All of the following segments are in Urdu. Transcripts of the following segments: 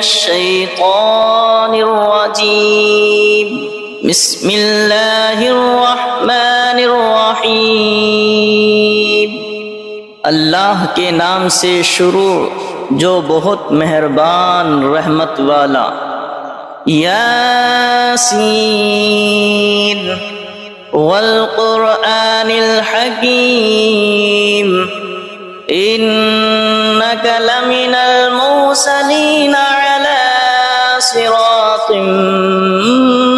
الشیطان الرجیم بسم اللہ الرحمن الرحیم اللہ کے نام سے شروع جو بہت مہربان رحمت والا۔ یاسین والقرآن الحکیم انک لمن المرسلین علی صراط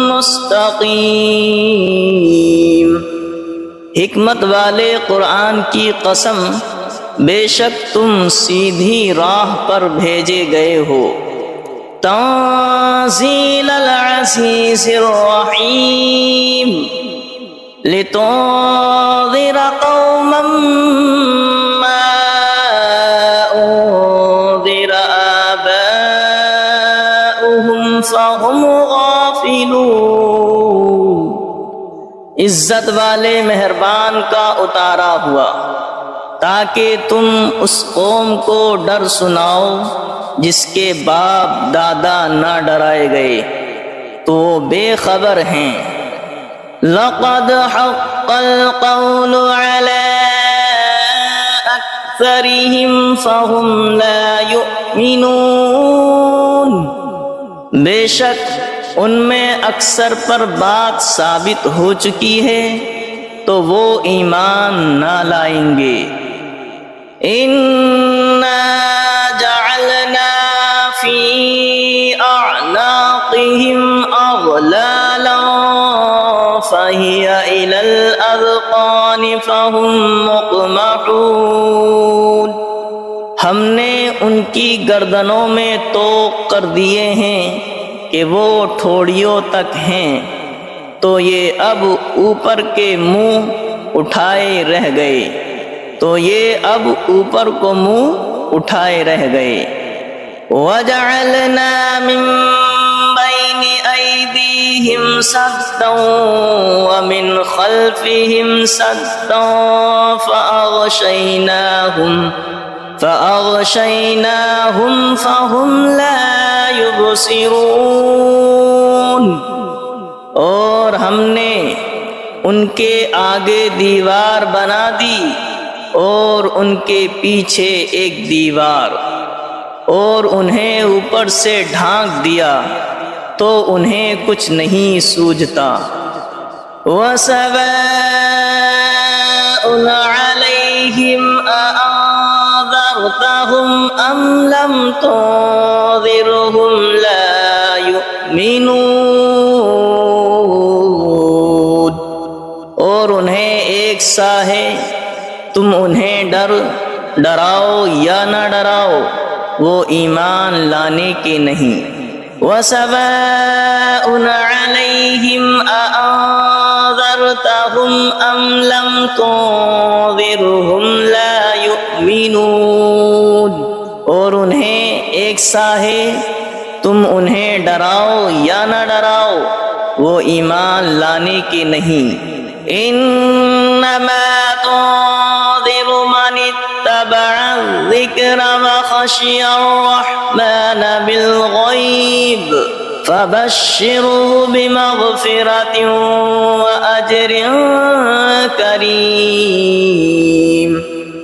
مستقیم۔ حکمت والے قرآن کی قسم، بے شک تم سیدھی راہ پر بھیجے گئے ہو۔ تنزیل العزیز الرحیم لتنذر قوما ما انذر آباؤهم فهم غافلون۔ عزت والے مہربان کا اتارا ہوا تاکہ تم اس قوم کو ڈر سناؤ جس کے باپ دادا نہ ڈرائے گئے تو وہ بے خبر ہیں۔ لقد حق القول على اکثرهم فهم لا يؤمنون۔ بے شک ان میں اکثر پر بات ثابت ہو چکی ہے تو وہ ایمان نہ لائیں گے۔ اِنَّا جَعَلْنَا فِي أَعْنَاقِهِمْ أَغْلَالًا فَهِيَ إِلَى الْأَذْقَانِ فَهُمْ مُقْمَحُونَ۔ ہم نے ان کی گردنوں میں طوق کر دیے ہیں کہ وہ ٹھوڑیوں تک ہیں، تو یہ اب اوپر کے منہ اٹھائے رہ گئے، تو یہ اب اوپر کو منہ اٹھائے رہ گئے۔ وَجَعَلْنَا مِن بَيْنِ أَيْدِيهِمْ سَدًّا وَمِنْ خَلْفِهِمْ سَدًّا فَأَغْشَيْنَاهُمْ فَهُمْ لَا يُبْصِرُونَ۔ اور ہم نے ان کے آگے دیوار بنا دی اور ان کے پیچھے ایک دیوار، اور انہیں اوپر سے ڈھانک دیا تو انہیں کچھ نہیں سوجھتا۔ وَسَوَاءٌ عَلَيْهِمْ أَأَنذَرْتَهُمْ أَمْ لَمْ تُنذِرْهُمْ لَا يُؤْمِنُونَ۔ اور انہیں ایک سا ہے، تم انہیں ڈراؤ یا نہ ڈراؤ، وہ ایمان لانے کے نہیں۔ وَسَوَاءٌ عَلَيْهِمْ أَأَنذَرْتَهُمْ أَمْ لَمْ تُنذِرْهُمْ لَا يُؤْمِنُونَ۔ اور انہیں ایک سا ہے، تم انہیں ڈراؤ یا نہ ڈراؤ، وہ ایمان لانے کے نہیں۔ انما تنذر من اتبع الذکر وخشی الرحمن بالغیب فبشره بمغفرة وأجر کریم۔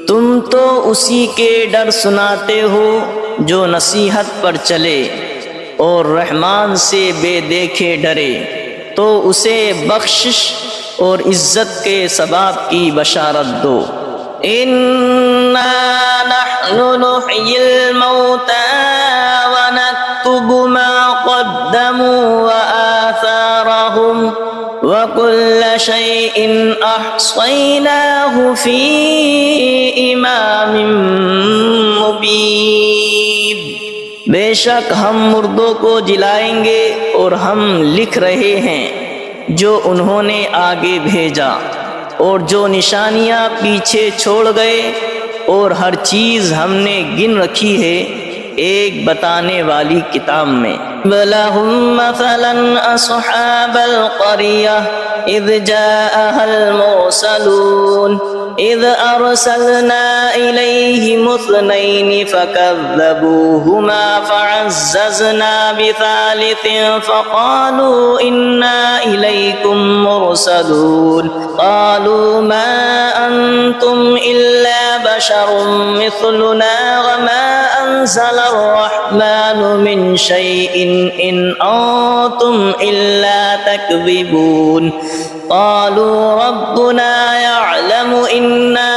تم تو اسی کے ڈر سناتے ہو جو نصیحت پر چلے اور رحمان سے بے دیکھے ڈرے، تو اسے بخشش اور عزت کے ثواب کی بشارت دو۔ اِنَّا نَحْنُ نُحْيِي الْمَوْتَى وَنَكْتُبُ مَا قَدَّمُوا وَآثَارَهُمْ وَكُلَّ شَيْءٍ أَحْصَيْنَاهُ فِي إِمَامٍ مُبِينٍ۔ بے شک ہم مردوں کو جلائیں گے اور ہم لکھ رہے ہیں جو انہوں نے آگے بھیجا اور جو نشانیاں پیچھے چھوڑ گئے، اور ہر چیز ہم نے گن رکھی ہے ایک بتانے والی کتاب میں۔ وَلَهُمْ مَثَلًا أَصْحَابَ الْقَرْيَةِ إِذْ جَاءَهَا الْمُرْسَلُونَ إذ أرسلنا إليهم اثنين فكذبوهما فعززنا بثالث فقالوا إنا إليكم مرسلون قالوا ما أنتم إلا بشر مثلنا وما أنزل الرحمن من شيء إن أنتم إلا تكذبون قالوا ربنا يعلم إنا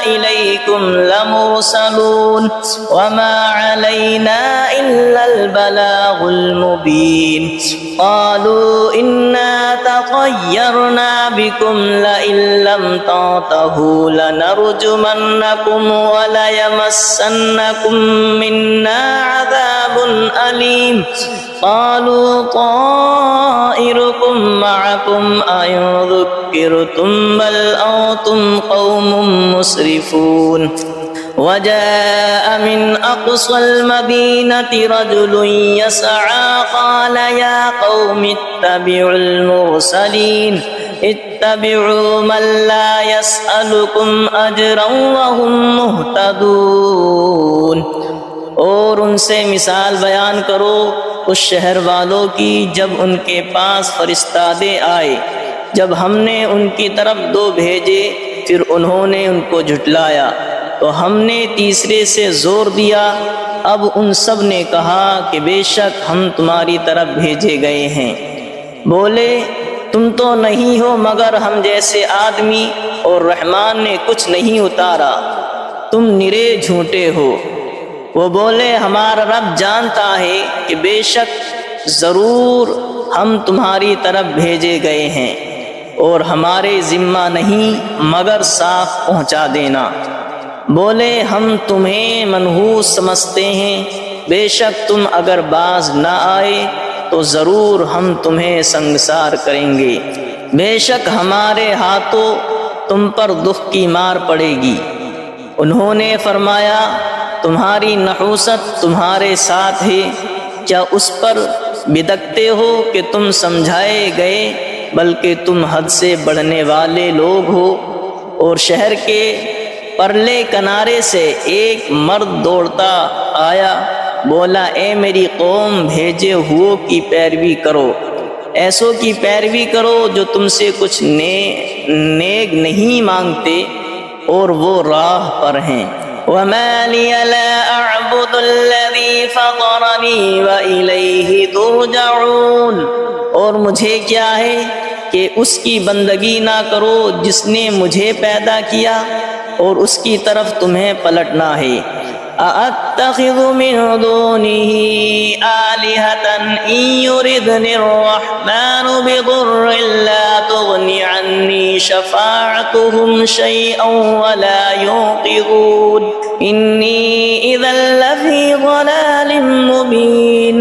إليكم لمرسلون وما علينا إلا البلاغ المبين قالوا إنا تطيرنا بكم لئن لم تنتهوا لنرجمنكم وليمسنكم منا عذاب أليم قالوا طائركم معكم أئن ذكرتم بل أنتم قوم مسرفون وجاء من أقصى المدينة رجل يسعى قال يا قوم اتبعوا المرسلين اتبعوا من لا يسألكم أجرا وهم مهتدون اور ان سے مثال بیان کرو اس شہر والوں کی جب ان کے پاس فرستادے آئے، جب ہم نے ان کی طرف دو بھیجے پھر انہوں نے ان کو جھٹلایا تو ہم نے تیسرے سے زور دیا۔ اب ان سب نے کہا کہ بے شک ہم تمہاری طرف بھیجے گئے ہیں۔ بولے تم تو نہیں ہو مگر ہم جیسے آدمی اور رحمان نے کچھ نہیں اتارا، تم نرے جھوٹے ہو۔ وہ بولے ہمارا رب جانتا ہے کہ بے شک ضرور ہم تمہاری طرف بھیجے گئے ہیں اور ہمارے ذمہ نہیں مگر صاف پہنچا دینا۔ بولے ہم تمہیں منحوس سمجھتے ہیں، بے شک تم اگر باز نہ آئے تو ضرور ہم تمہیں سنگسار کریں گے، بے شک ہمارے ہاتھوں تم پر دکھ کی مار پڑے گی۔ انہوں نے فرمایا تمہاری نحوست تمہارے ساتھ ہے، کیا اس پر بدکتے ہو کہ تم سمجھائے گئے، بلکہ تم حد سے بڑھنے والے لوگ ہو۔ اور شہر کے پرلے کنارے سے ایک مرد دوڑتا آیا، بولا اے میری قوم بھیجے ہوئوں کی پیروی کرو، ایسوں کی پیروی کرو جو تم سے کچھ نیک نہیں مانگتے اور وہ راہ پر ہیں۔ وَمَا لِيَ لَا أَعْبُدُ الَّذِي فَطَرَنِي وَإِلَيْهِ تُرْجَعُونَ، اور مجھے کیا ہے کہ اس کی بندگی نہ کرو جس نے مجھے پیدا کیا اور اس کی طرف تمہیں پلٹنا ہے۔ أَأَتَّخِذُ مِن دُونِهِ آلِهَةً إِن يُرِدْنِ الرَّحْمَنُ بِضُرٍّ لَّا تُغْنِ عَنِّي شَفَاعَتُهُمْ شَيْئًا وَلَا يُنقِذُونِ إِنِّي إِذًا لَّفِي ضَلَالٍ مُّبِينٍ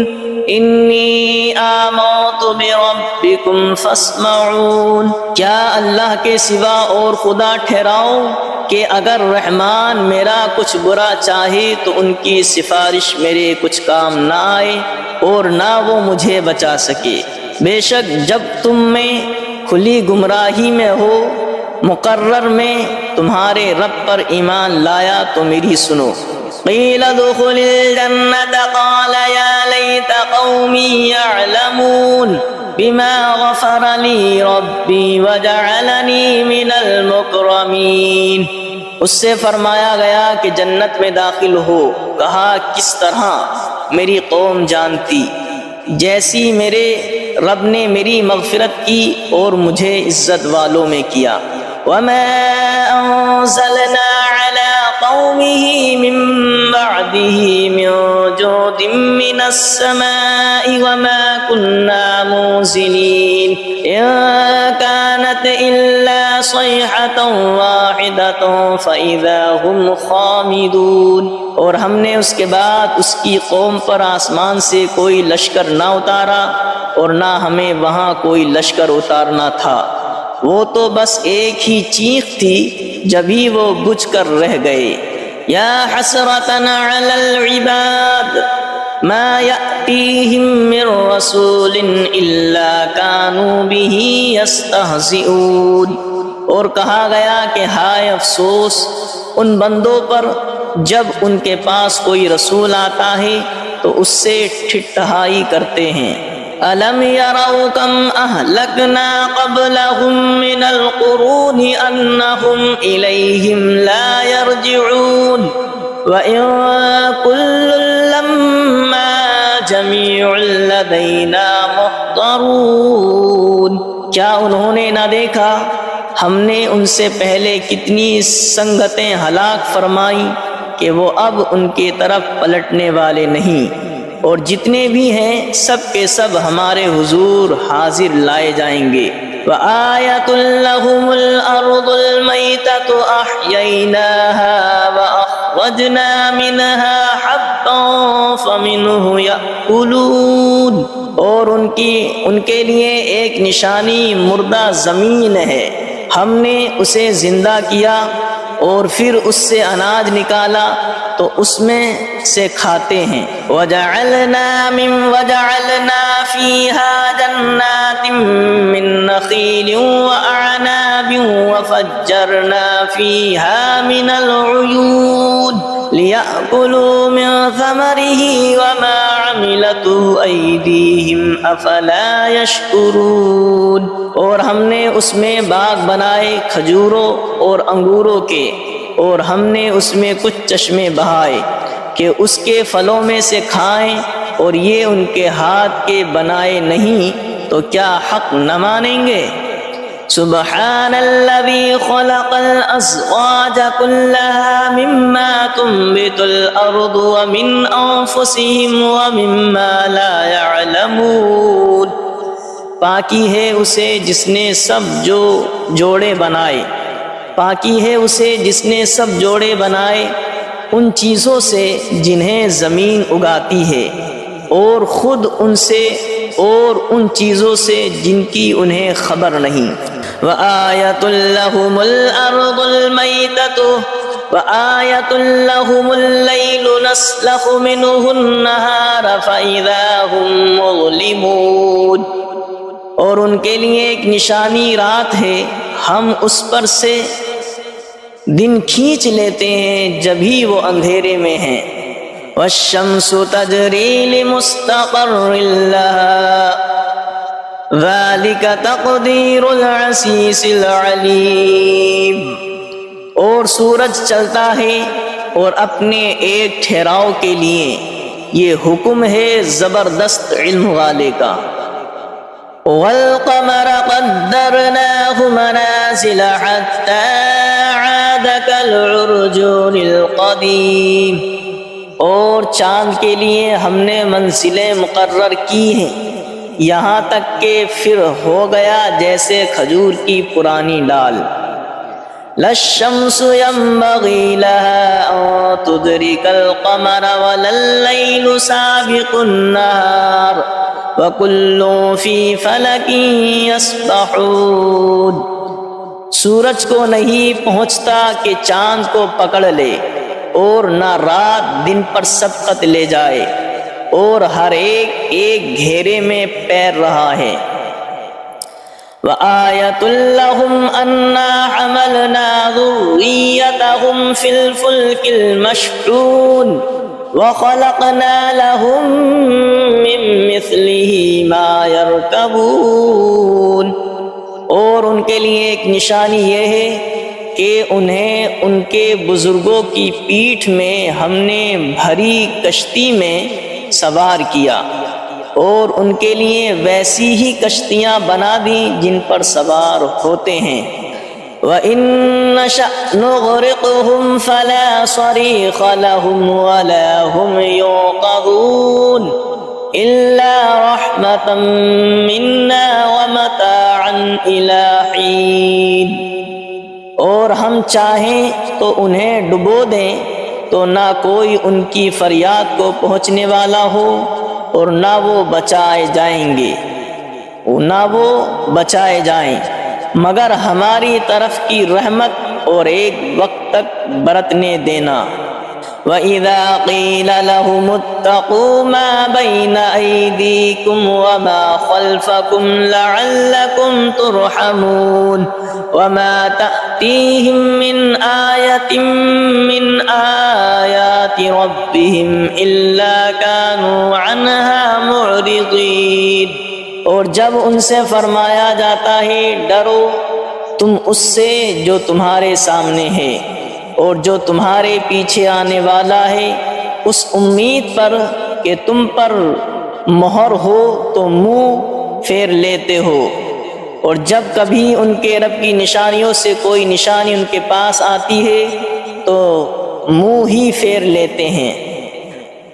إِنِّي آمَنتُ بِرَبِّكُمْ فَاسْمَعُونِ، کیا اللہ کے سوا اور خدا ٹھہراؤ کہ اگر رحمان میرا کچھ برا چاہے تو ان کی سفارش میرے کچھ کام نہ آئے اور نہ وہ مجھے بچا سکے۔ بے شک جب تم میں کھلی گمراہی میں ہو، مقرر میں تمہارے رب پر ایمان لایا تو میری سنو۔ قیل ادخل الجنة قال یا لیت قومی یعلمون بما غفر لی ربی وجعلنی من المکرمین، اس سے فرمایا گیا کہ جنت میں داخل ہو، کہا کس طرح میری قوم جانتی، جیسی میرے رب نے میری مغفرت کی اور مجھے عزت والوں میں کیا۔ وما انزلنا على قومه من بعده من جود من السماء وما كنا منزلين إن كانت إلا صيحة واحدة فإذا هم خامدون، اور ہم نے اس کے بعد اس کی قوم پر آسمان سے کوئی لشکر نہ اتارا اور نہ ہمیں وہاں کوئی لشکر اتارنا تھا، وہ تو بس ایک ہی چیخ تھی جبھی وہ بجھ کر رہ گئے۔ یا حسرتنا علی العباد ما یأتیہم من رسول الا کانوا به یستہزئون، اور کہا گیا کہ ہائے افسوس ان بندوں پر جب ان کے پاس کوئی رسول آتا ہے تو اس سے ٹھٹھائی کرتے ہیں۔ أَلَمْ يَرَوْا كَمْ أَهْلَكْنَا قَبْلَهُمْ مِنَ الْقُرُونِ أَنَّهُمْ إِلَيْهِمْ لَا يَرْجِعُونَ وَإِن كُلٌّ لَّمَّا جَمِيعٌ لَّدَيْنَا مُحْضَرُونَ۔ کیا انہوں نے نہ دیکھا ہم نے ان سے پہلے کتنی سنگتیں ہلاک فرمائیں کہ وہ اب ان کی طرف پلٹنے والے نہیں، اور جتنے بھی ہیں سب کے سب ہمارے حضور حاضر لائے جائیں گے۔ وَآيَةٌ لَّهُمُ الْأَرْضُ الْمَيْتَةُ أَحْيَيْنَاهَا وَأَخْرَجْنَا مِنْهَا حَبًّا فَمِنْهُ يَأْكُلُونَ۔ اور ان کے لیے ایک نشانی مردہ زمین ہے، ہم نے اسے زندہ کیا اور پھر اس سے اناج نکالا تو اس میں سے کھاتے ہیں۔ وَجَعَلْنَا فِيهَا جَنَّاتٍ مِّن نَّخِيلٍ وَأَعْنَابٍ وَفَجَّرْنَا فِيهَا مِنَ الْعُيُونِ لِيَأْكُلُوا مِن ثَمَرِهِ وَمَا عَمِلَتْهُ أَيْدِيهِمْ أَفَلَا يَشْكُرُونَ۔ اور ہم نے اس میں باغ بنائے کھجوروں اور انگوروں کے، اور ہم نے اس میں کچھ چشمے بہائے کہ اس کے پھلوں میں سے کھائیں، اور یہ ان کے ہاتھ کے بنائے نہیں تو کیا حق نہ مانیں گے؟ سبحان الذي خلق الأزواج كلها مما تنبت الأرض ومن أنفسهم ومما لا يعلمون۔ پاکی ہے اسے جس نے سب جوڑے بنائے، پاکی ہے اسے جس نے سب جوڑے بنائے ان چیزوں سے جنہیں زمین اگاتی ہے، اور خود ان سے اور ان چیزوں سے جن کی انہیں خبر نہیں۔ وَآيَةٌ لَّهُمُ الْأَرْضُ الْمَيْتَةُ وَآيَةٌ لَّهُمُ اللَّيْلُ نَسْلَخُ مِنْهُ النَّهَارَ فَإِذَا هُمْ مُظْلِمُونَ۔ اور ان کے لیے ایک نشانی رات ہے، ہم اس پر سے دن کھینچ لیتے ہیں جبھی وہ اندھیرے میں ہیں۔ وَالشَّمْسُ تَجْرِي لِمُسْتَقَرٍّ لَّهَا ذَلِكَ تَقْدِيرُ الْعَزِيزِ الْعَلِيمِ۔ اور سورج چلتا ہے اور اپنے ایک ٹھہراؤ کے لیے، یہ حکم ہے زبردست علم والے کا۔ وَالْقَمَرَ قَدَّرْنَاهُ مَنَازِلَ حَتَّى عَادَ كَالْعُرْجُونِ الْقَدِيمِ۔ اور چاند کے لیے ہم نے منزلیں مقرر کی ہیں یہاں تک کہ پھر ہو گیا جیسے کھجور کی پرانی ڈال۔ لَا الشَّمْسُ يَنبَغِي لَهَا أَن تُدْرِكَ الْقَمَرَ وَلَا اللَّيْلُ سَابِقُ النَّهَارِ وَكُلٌّ فِي فَلَكٍ يَسْبَحُونَ۔ سورج کو نہیں پہنچتا کہ چاند کو پکڑ لے، اور نہ رات دن پر سبقت لے جائے، اور ہر ایک گھیرے میں پیر رہا ہے۔ وَآيَةٌ لَّهُمْ أَنَّا حَمَلْنَا ذُرِّيَّتَهُمْ فِي الْفُلْكِ الْمَشْحُونِ وَخَلَقْنَا لَهُم مِّن مِّثْلِهِ مَا يَرْكَبُونَ۔ اور ان کے لیے ایک نشانی یہ ہے کہ انہیں ان کے بزرگوں کی پیٹھ میں ہم نے بھری کشتی میں سوار کیا، اور ان کے لیے ویسی ہی کشتیاں بنا دیں جن پر سوار ہوتے ہیں۔ وَإِن نَّشَأْ نُغْرِقْهُمْ فَلَا صَرِيخَ لَهُمْ وَلَا هُمْ يُنقَذُونَ إِلَّا رَحْمَةً مِّنَّا وَمَتَاعًا إِلَىٰ حِينٍ۔ اور ہم چاہیں تو انہیں ڈبو دیں تو نہ کوئی ان کی فریاد کو پہنچنے والا ہو، اور نہ وہ بچائے جائیں مگر ہماری طرف کی رحمت اور ایک وقت تک برتنے دینا۔ وَإِذَا قِيلَ لَهُمُ اتَّقُوا مَا بَيْنَ أَيْدِيكُمْ وَمَا خَلْفَكُمْ لَعَلَّكُمْ تُرْحَمُونَ وَمَا تَأْتِيهِمْ مِنْ آيَةٍ مِنْ آيَاتِ رَبِّهِمْ إِلَّا كَانُوا عَنْهَا مُعْرِضِينَ۔ اور جب ان سے فرمایا جاتا ہے ڈرو تم اس سے جو تمہارے سامنے ہے اور جو تمہارے پیچھے آنے والا ہے، اس امید پر کہ تم پر مہر ہو تو منہ پھیر لیتے ہو، اور جب کبھی ان کے رب کی نشانیوں سے کوئی نشانی ان کے پاس آتی ہے تو منہ ہی پھیر لیتے ہیں۔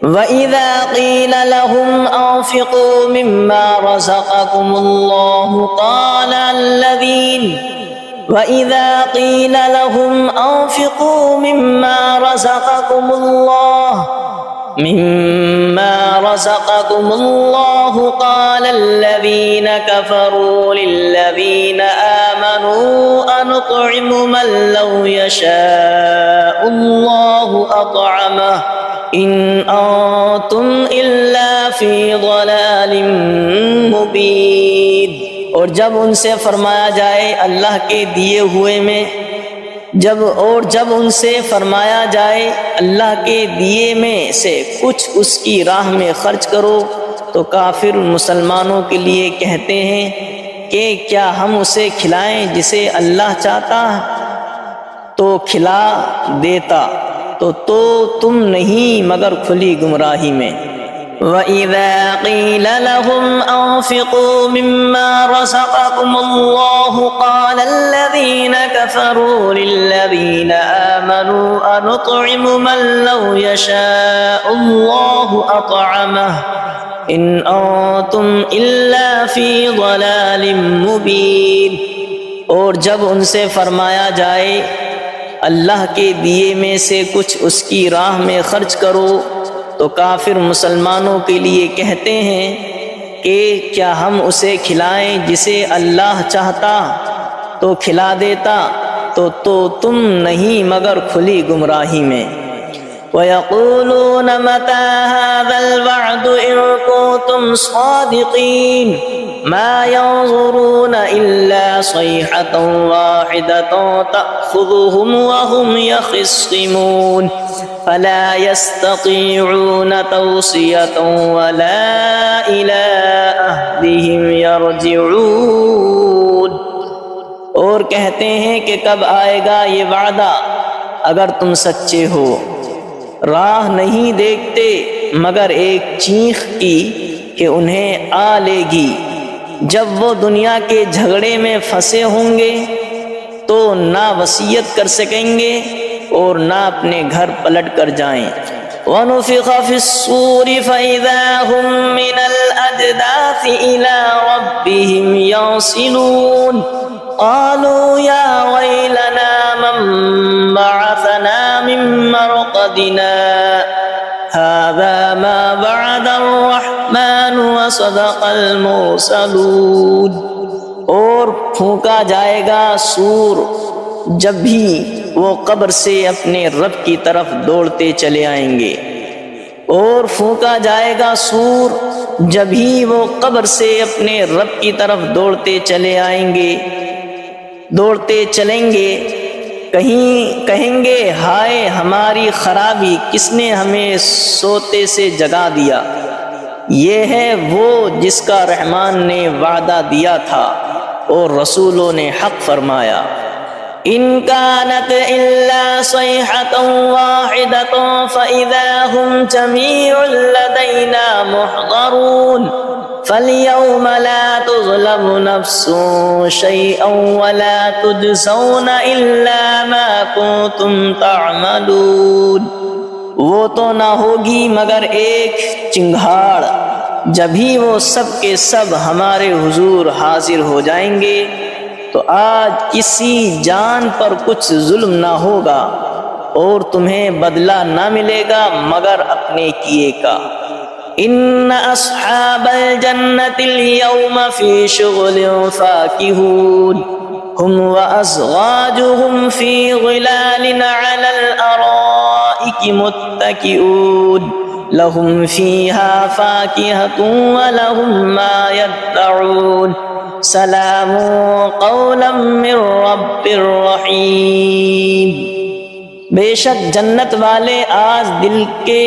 وَإِذَا قِيلَ لَهُمْ أَنفِقُوا مِمَّا رَزَقَكُمُ اللَّهُ وَإِذَا قِيلَ لَهُمْ أَنفِقُوا مِمَّا رَزَقَكُمُ اللَّهُ قَالَ الَّذِينَ كَفَرُوا لِلَّذِينَ آمَنُوا أَنُطْعِمُ مَن لَّوْ يَشَاءُ اللَّهُ أَطْعَمَهُ إِنْ أَنتُمْ إِلَّا فِي ضَلَالٍ مُّبِينٍ۔ اور جب ان سے فرمایا جائے اللہ کے دیے ہوئے میں جب ان سے فرمایا جائے اللہ کے دیے میں سے کچھ اس کی راہ میں خرچ کرو تو کافر مسلمانوں کے لیے کہتے ہیں کہ کیا ہم اسے کھلائیں جسے اللہ چاہتا تو کھلا دیتا، تو تم نہیں مگر کھلی گمراہی میں۔ وَإِذَا قِيلَ لَهُمْ أَنفِقُوا مِمَّا رَزَقَكُمُ اللَّهُ قَالَ الَّذِينَ كَفَرُوا لِلَّذِينَ آمَنُوا أَنُطْعِمُ مَن لَّوْ يَشَاءُ اللَّهُ أَطْعَمَهُ إِنْ أَنتُمْ إِلَّا فِي ضَلَالٍ مُّبِينٍ۔ اور جب ان سے فرمایا جائے اللہ کے دیے میں سے کچھ اس کی راہ میں خرچ کرو تو کافر مسلمانوں کے لیے کہتے ہیں کہ کیا ہم اسے کھلائیں جسے اللہ چاہتا تو کھلا دیتا، تو تم نہیں مگر کھلی گمراہی میں۔ وَيَقُولُونَ مَتَىٰ هَٰذَا الْوَعْدُ إِن كُنتُمْ صَادِقِينَ مَا يَنظُرُونَ إِلَّا صَيْحَةً وَاحِدَةً تَأْخُذُهُمْ وَهُمْ يَخِصِّمُونَ فَلَا يَسْتَطِيعُونَ تَوْصِيَةً وَلَا إِلَىٰ أَهْلِهِمْ يَرْجِعُونَ۔ اور کہتے ہیں کہ کب آئے گا یہ وعدہ اگر تم سچے ہو، راہ نہیں دیکھتے مگر ایک چیخ کی کہ انہیں آ لے گی، جب وہ دنیا کے جھگڑے میں پھنسے ہوں گے تو نہ وصیت کر سکیں گے اور نہ اپنے گھر پلٹ کر جائیں۔ وَنُفِخَ فِي الصُّورِ فَإِذَا هُم مِّنَ الْأَجْدَاثِ إِلَىٰ رَبِّهِمْ يَنسِلُونَ قَالُوا يَا وَيْلَنَا مَن بَعَثَنَا مِن مَّرْقَدِنَا هَٰذَا مَا وَعَدَ الرَّحْمَٰنُ وَصَدَقَ الْمُرْسَلُونَ۔ اور پھونکا جائے گا سور جب بھی وہ قبر سے اپنے رب کی طرف دوڑتے چلے آئیں گے، اور پھونکا جائے گا سور جب ہی وہ قبر سے اپنے رب کی طرف دوڑتے چلیں گے، کہیں گے ہائے ہماری خرابی، کس نے ہمیں سوتے سے جگا دیا۔ یہ ہے وہ جس کا رحمان نے وعدہ دیا تھا اور رسولوں نے حق فرمایا۔ إِن كَانَتْ إِلَّا صَيْحَةً وَاحِدَةً فَإِذَا هُمْ جَمِيعٌ لَّدَيْنَا مُحْضَرُونَ فَالْيَوْمَ لَا تُظْلَمُ نَفْسٌ شَيْئًا وَلَا تُجْزَوْنَ إِلَّا مَا كُنتُمْ تَعْمَلُونَ۔ وہ تو نہ ہوگی مگر ایک چنگھاڑ، جبھی وہ سب کے سب ہمارے حضور حاضر ہو جائیں گے تو آج کسی جان پر کچھ ظلم نہ ہوگا اور تمہیں بدلہ نہ ملے گا مگر اپنے کیے کا۔ ان اصحاب الجنة اليوم في شغل فاكهون هم وازواجهم في ظلال على الارائك الارائك متكئون لهم فيها فاكهة ولهم ما يدعون سلام قولا من رب رحیم۔ بے شک جنت والے آج دل کے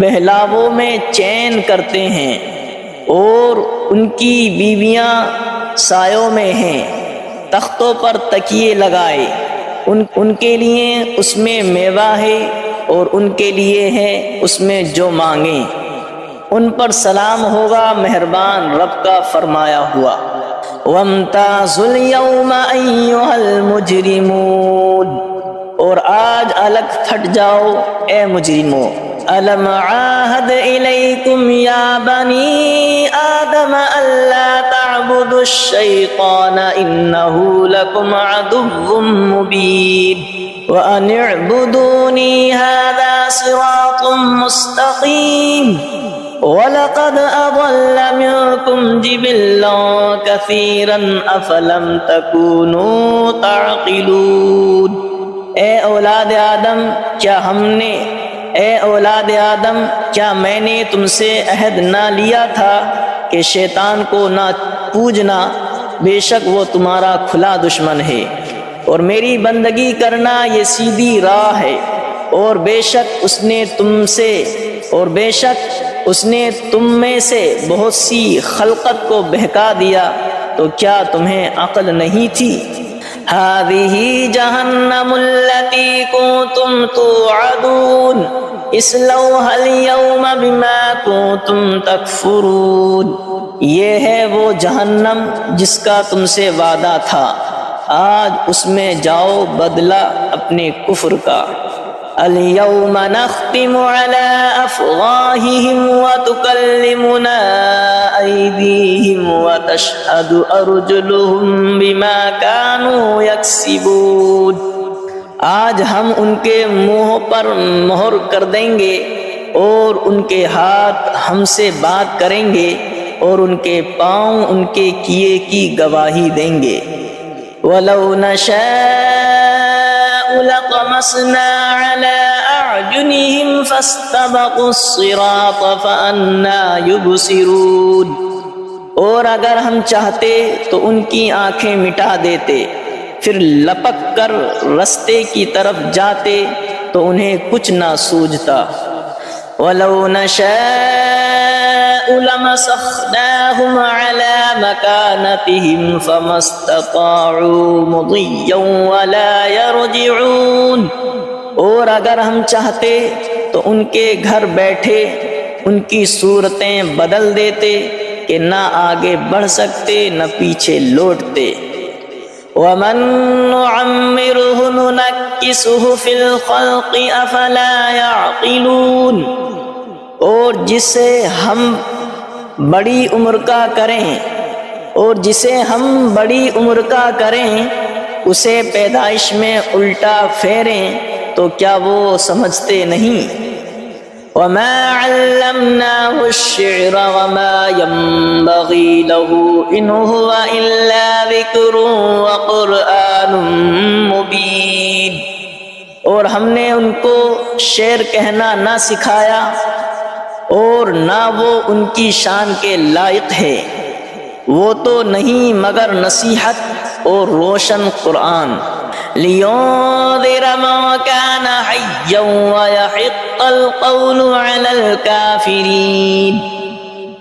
بہلاووں میں چین کرتے ہیں، اور ان کی بیویاں سایوں میں ہیں، تختوں پر تکیے لگائے، ان کے لیے اس میں میوہ ہے اور ان کے لیے ہے اس میں جو مانگیں، ان پر سلام ہوگا مہربان رب کا فرمایا ہوا۔ وَامْتَازُوا الْيَوْمَ أَيُّهَا الْمُجْرِمُونَ، اور آج الگ پھٹ جاؤ اے مجرموں۔ أَلَمْ عَاهَدْ إِلَيْكُمْ يَا بَنِي آدَمَ أَلَّا تَعْبُدُوا الشَّيْطَانَ إِنَّهُ لَكُمْ عَدُوٌّ مُّبِينٌ وَأَنِ اعْبُدُونِي هَذَا صِرَاطٌ مُّسْتَقِيمٌ وَلَقَدْ أَضَلَّ مِنكُمْ جِبِلًّا كَثِيرًا أَفَلَمْ تَكُونُوا تَعْقِلُونَ۔ اے اولاد آدم کیا میں نے تم سے عہد نہ لیا تھا کہ شیطان کو نہ پوجنا، بے شک وہ تمہارا کھلا دشمن ہے، اور میری بندگی کرنا یہ سیدھی راہ ہے، اور بے شک اس نے تم میں سے بہت سی خلقت کو بہکا دیا، تو کیا تمہیں عقل نہیں تھی؟ هذه جہنم التي كنتم توعدون اصلوها اليوم بما كنتم تکفرون، یہ ہے وہ جہنم جس کا تم سے وعدہ تھا، آج اس میں جاؤ بدلہ اپنے کفر کا۔ اليوم نختم على أفواههم وتكلمنا أيديهم وتشهد أرجلهم بما كانوا يكسبون، آج ہم ان کے منہ پر مہر کر دیں گے، اور ان کے ہاتھ ہم سے بات کریں گے، اور ان کے پاؤں ان کے کیے کی گواہی دیں گے۔ وَلَوْ نَشَاءُ لَطَمَسْنَا عَلَىٰ أَعْيُنِهِمْ فَاسْتَبَقُوا الصِّرَاطَ فَأَنَّىٰ يُبْصِرُونَ، اور اگر ہم چاہتے تو ان کی آنکھیں مٹا دیتے، پھر لپک کر رستے کی طرف جاتے تو انہیں کچھ نہ سوجھتا۔ وَلَوْ نَشَاءُ لَمَسَخْنَاهُمْ عَلَىٰ مَكَانَتِهِمْ فَمَا اسْتَطَاعُوا مُضِيًّا وَلَا يَرْجِعُونَ، اور اگر ہم چاہتے تو ان کے گھر بیٹھے ان کی صورتیں بدل دیتے کہ نہ آگے بڑھ سکتے نہ پیچھے لوٹتے۔ وَمَن نُّعَمِّرْهُ نُنَكِّسْهُ فِي الْخَلْقِ أَفَلَا يَعْقِلُونَ، اور جسے ہم بڑی عمر کا کریں اسے پیدائش میں الٹا پھیریں تو کیا وہ سمجھتے نہیں؟ وَمَا عَلَّمْنَاهُ الشِّعْرَ وَمَا يَنبَغِي لَهُ إِنْ هُوَ إِلَّا ذِكْرٌ وَقُرْآنٌ مُبِينٌ، اور ہم نے ان کو شعر کہنا نہ سکھایا، اور نہ وہ ان کی شان کے لائق ہے، وہ تو نہیں مگر نصیحت اور روشن قرآن۔ لِيُنذِرَ مَن كَانَ حَيًّا وَيَحِقَّ الْقَوْلُ عَلَى الْكَافِرِينَ،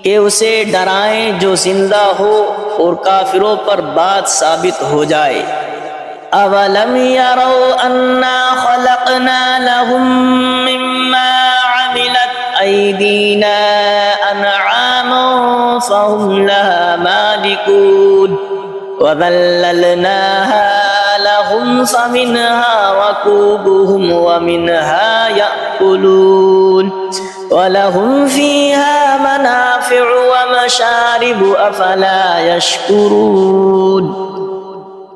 کہ اسے ڈرائیں جو زندہ ہو اور کافروں پر بات ثابت ہو جائے۔ أَوَلَمْ يَرَوْا أَنَّا خَلَقْنَا لَهُم مِّمَّا عَمِلَتْ أَيْدِينَا أَنْعَامًا فَهُمْ لَهَا مَالِكُونَ وَذَلَّلْنَاهَا لَهُمْ فَمِنْهَا رَكُوبُهُمْ وَمِنْهَا يَأْكُلُونَ وَلَهُمْ فِيهَا مَنَافِعُ وَمَشَارِبُ أَفَلَا يَشْكُرُونَ،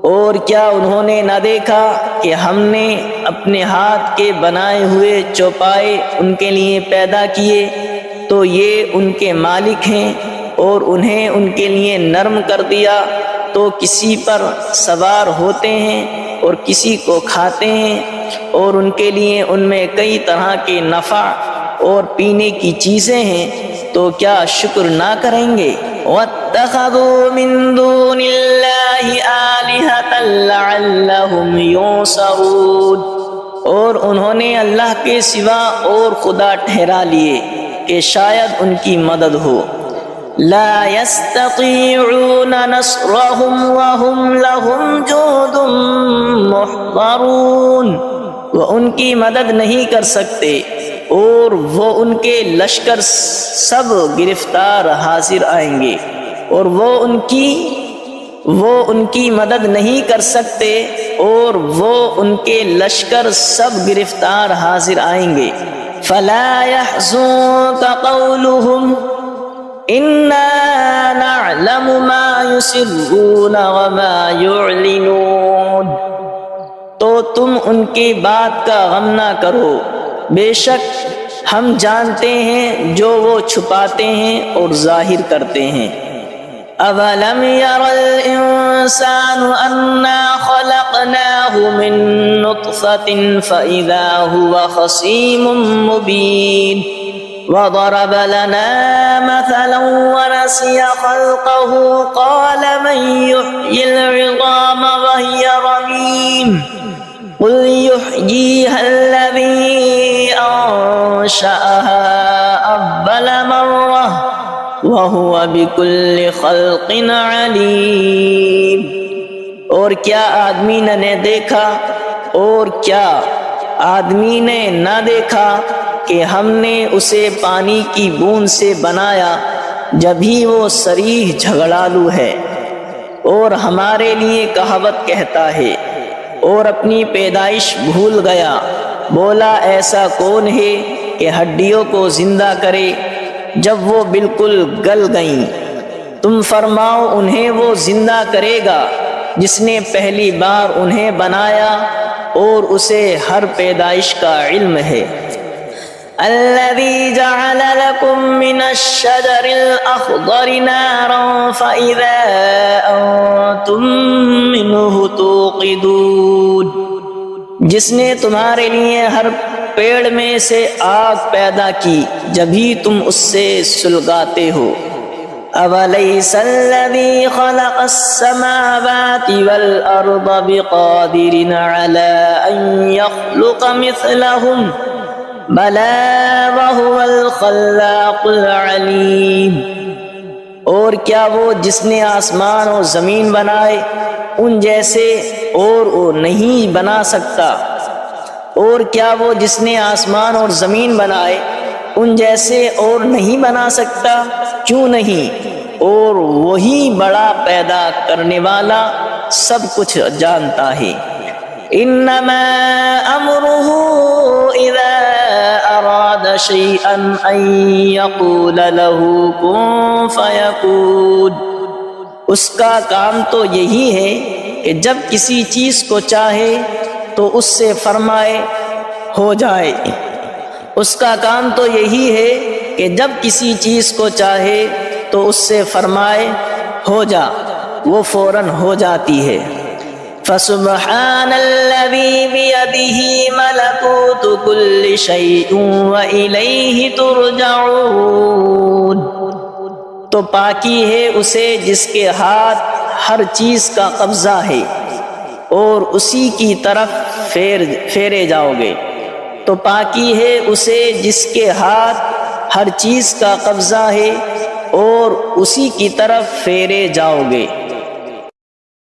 اور کیا انہوں نے نہ دیکھا کہ ہم نے اپنے ہاتھ کے بنائے ہوئے چوپائے ان کے لیے پیدا کیے، تو یہ ان کے مالک ہیں، اور انہیں ان کے لیے نرم کر دیا تو کسی پر سوار ہوتے ہیں اور کسی کو کھاتے ہیں، اور ان کے لیے ان میں کئی طرح کے نفع اور پینے کی چیزیں ہیں، تو کیا شکر نہ کریں گے؟ وَاتَّخَذُوا مِن دُونِ اللَّهِ آلِهَةً لَعَلَّهُمْ يُنصَرُونَ، اور انہوں نے اللہ کے سوا اور خدا ٹھہرا لیے کہ شاید ان کی مدد ہو۔ لا يستطيعون نصرهم وهم لهم جند محضرون، وہ ان کی مدد نہیں کر سکتے اور وہ ان کے لشکر سب گرفتار حاضر آئیں گے، اور وہ ان کی مدد نہیں کر سکتے اور وہ ان کے لشکر سب گرفتار حاضر آئیں گے۔ فلا يحزنك قولهم انا نعلم ما يسرون وما يعلنون، تو تم ان کی بات کا غم نہ کرو، بے شک ہم جانتے ہیں جو وہ چھپاتے ہیں اور ظاہر کرتے ہیں۔ اولم ير الانسان انا خلقناه من نطفة فاذا هو خصيم مبين، وضرب لنا مثلا ونسي خلقه قال من يحيي العظام وهي رميم قل يحييها الذي أنشأها أول مرة وهو بكل خلق عليم، اور کیا آدمی نے دیکھا اور کیا آدمی نے نہ دیکھا کہ ہم نے اسے پانی کی بوند سے بنایا جبھی وہ صریح جھگڑالو ہے، اور ہمارے لیے کہاوت کہتا ہے اور اپنی پیدائش بھول گیا، بولا ایسا کون ہے کہ ہڈیوں کو زندہ کرے جب وہ بالکل گل گئیں؟ تم فرماؤ انہیں وہ زندہ کرے گا جس نے پہلی بار انہیں بنایا اور اسے ہر پیدائش کا علم ہے۔ الذي جعل لكم من الشجر الأخضر نارا فإذا أنتم منه توقدون، جس نے تمہارے لیے ہر پیڑ میں سے آگ پیدا کی جبھی تم اس سے سلگاتے ہو۔ أَوَلَيْسَ الَّذِي خَلَقَ السَّمَاوَاتِ وَالْأَرْضَ بِقَادِرٍ عَلَىٰ أَن يَخْلُقَ مِثْلَهُمْ بَلَىٰ وَهُوَ الْخَلَّاقُ الْعَلِيمُ، اور کیا وہ جس نے آسمان اور زمین بنائے ان جیسے اور وہ نہیں بنا سکتا؟ اور کیا وہ جس نے آسمان اور زمین بنائے ان جیسے اور نہیں بنا سکتا؟ کیوں نہیں، اور وہی بڑا پیدا کرنے والا سب کچھ جانتا ہے۔ انما امره اذا اراد شيئا ان يقول له كن فيكون، اس کا کام تو یہی ہے کہ جب کسی چیز کو چاہے تو اس سے فرمائے ہو جائے۔ اس کا کام تو یہی ہے کہ جب کسی چیز کو چاہے تو اس سے فرمائے ہو جا، وہ فوراً ہو جاتی ہے۔ فسبحان الذي بيده ملكوت كل شيء وإليه ترجعون، تو پاکی ہے اسے جس کے ہاتھ ہر چیز کا قبضہ ہے اور اسی کی طرف پھیرے جاؤ گے۔ تو پاکی ہے اسے جس کے ہاتھ ہر چیز کا قبضہ ہے اور اسی کی طرف پھیرے جاؤ گے۔